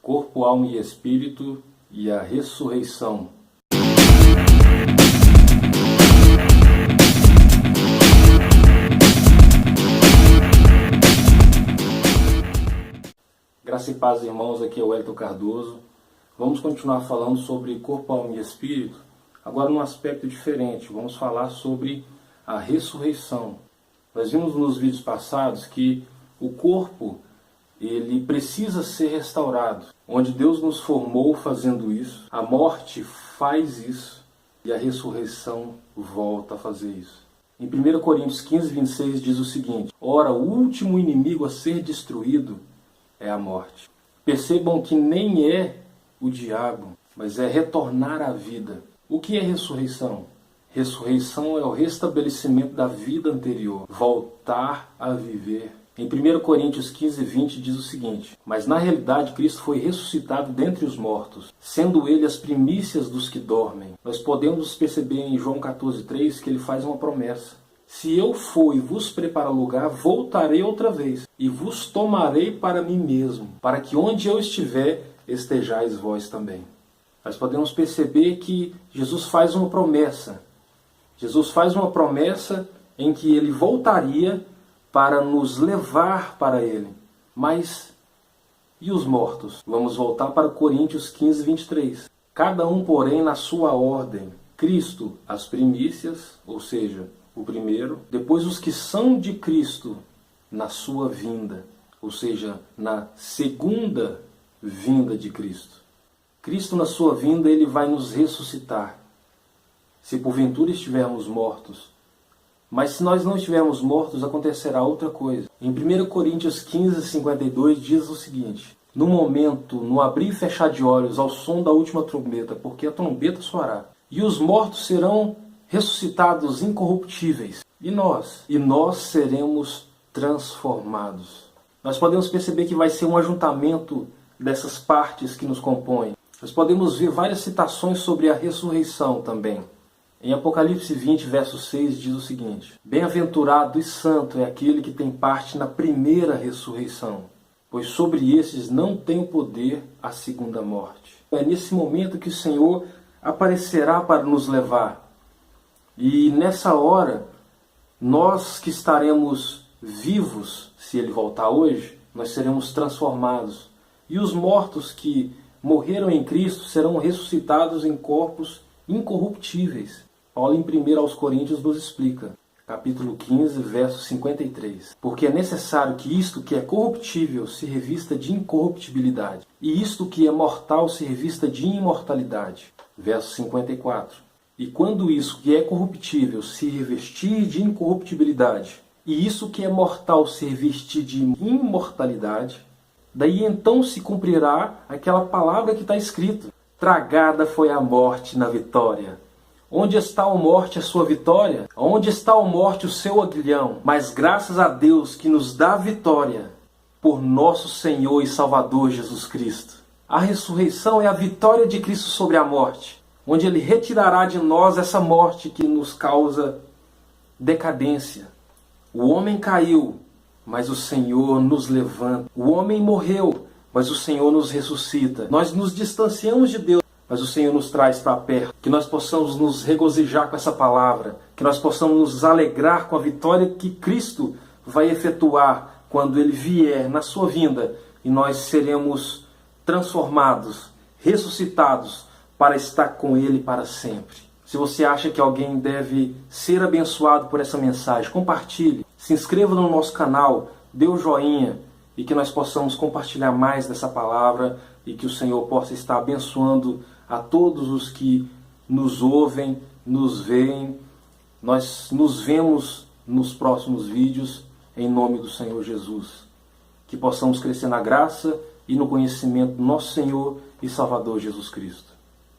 Corpo, alma e espírito e a ressurreição. Graça e paz, irmãos, aqui é o Elton Cardoso. Vamos continuar falando sobre corpo, alma e espírito, agora num aspecto diferente. Vamos falar sobre a ressurreição. Nós vimos nos vídeos passados que o corpo, ele precisa ser restaurado. Onde Deus nos formou fazendo isso, a morte faz isso e a ressurreição volta a fazer isso. Em 1 Coríntios 15, 26 diz o seguinte: ora, o último inimigo a ser destruído é a morte. Percebam que nem é o diabo, mas é retornar à vida. O que é ressurreição? Ressurreição é o restabelecimento da vida anterior, voltar a viver. Em 1 Coríntios 15, 20 diz o seguinte: mas na realidade Cristo foi ressuscitado dentre os mortos, sendo ele as primícias dos que dormem. Nós podemos perceber em João 14, 3 que ele faz uma promessa: se eu for e vos preparar lugar, voltarei outra vez, e vos tomarei para mim mesmo, para que onde eu estiver, estejais vós também. Nós podemos perceber que Jesus faz uma promessa. Jesus faz uma promessa em que ele voltaria para nos levar para ele. Mas e os mortos? Vamos voltar para Coríntios 15, 23. Cada um, porém, na sua ordem. Cristo, as primícias, ou seja, o primeiro. Depois os que são de Cristo na sua vinda, ou seja, na segunda vinda de Cristo. Cristo na sua vinda, ele vai nos ressuscitar. Se porventura estivermos mortos. Mas se nós não estivermos mortos, acontecerá outra coisa. Em 1 Coríntios 15, 52 diz o seguinte: no momento, no abrir e fechar de olhos, ao som da última trombeta, porque a trombeta soará, e os mortos serão ressuscitados incorruptíveis, e nós seremos transformados. Nós podemos perceber que vai ser um ajuntamento dessas partes que nos compõem. Nós podemos ver várias citações sobre a ressurreição também. Em Apocalipse 20, verso 6, diz o seguinte: bem-aventurado e santo é aquele que tem parte na primeira ressurreição, pois sobre esses não tem o poder a segunda morte. É nesse momento que o Senhor aparecerá para nos levar. E nessa hora, nós que estaremos vivos, se Ele voltar hoje, nós seremos transformados. E os mortos que morreram em Cristo serão ressuscitados em corpos incorruptíveis. Paulo, em 1 aos Coríntios, nos explica, capítulo 15, verso 53. Porque é necessário que isto que é corruptível se revista de incorruptibilidade, e isto que é mortal se revista de imortalidade. Verso 54. E quando isso que é corruptível se revestir de incorruptibilidade, e isso que é mortal se revestir de imortalidade, daí então se cumprirá aquela palavra que está escrito: tragada foi a morte na vitória. Onde está a morte, a sua vitória? Onde está a morte, o seu aguilhão? Mas graças a Deus que nos dá vitória por nosso Senhor e Salvador Jesus Cristo. A ressurreição é a vitória de Cristo sobre a morte, onde Ele retirará de nós essa morte que nos causa decadência. O homem caiu, mas o Senhor nos levanta. O homem morreu, mas o Senhor nos ressuscita. Nós nos distanciamos de Deus, mas o Senhor nos traz para perto. Que nós possamos nos regozijar com essa palavra, que nós possamos nos alegrar com a vitória que Cristo vai efetuar quando Ele vier na sua vinda, e nós seremos transformados, ressuscitados, para estar com Ele para sempre. Se você acha que alguém deve ser abençoado por essa mensagem, compartilhe, se inscreva no nosso canal, dê o joinha, e que nós possamos compartilhar mais dessa palavra, e que o Senhor possa estar abençoando a todos os que nos ouvem, nos veem. Nós nos vemos nos próximos vídeos, em nome do Senhor Jesus. Que possamos crescer na graça e no conhecimento do nosso Senhor e Salvador Jesus Cristo.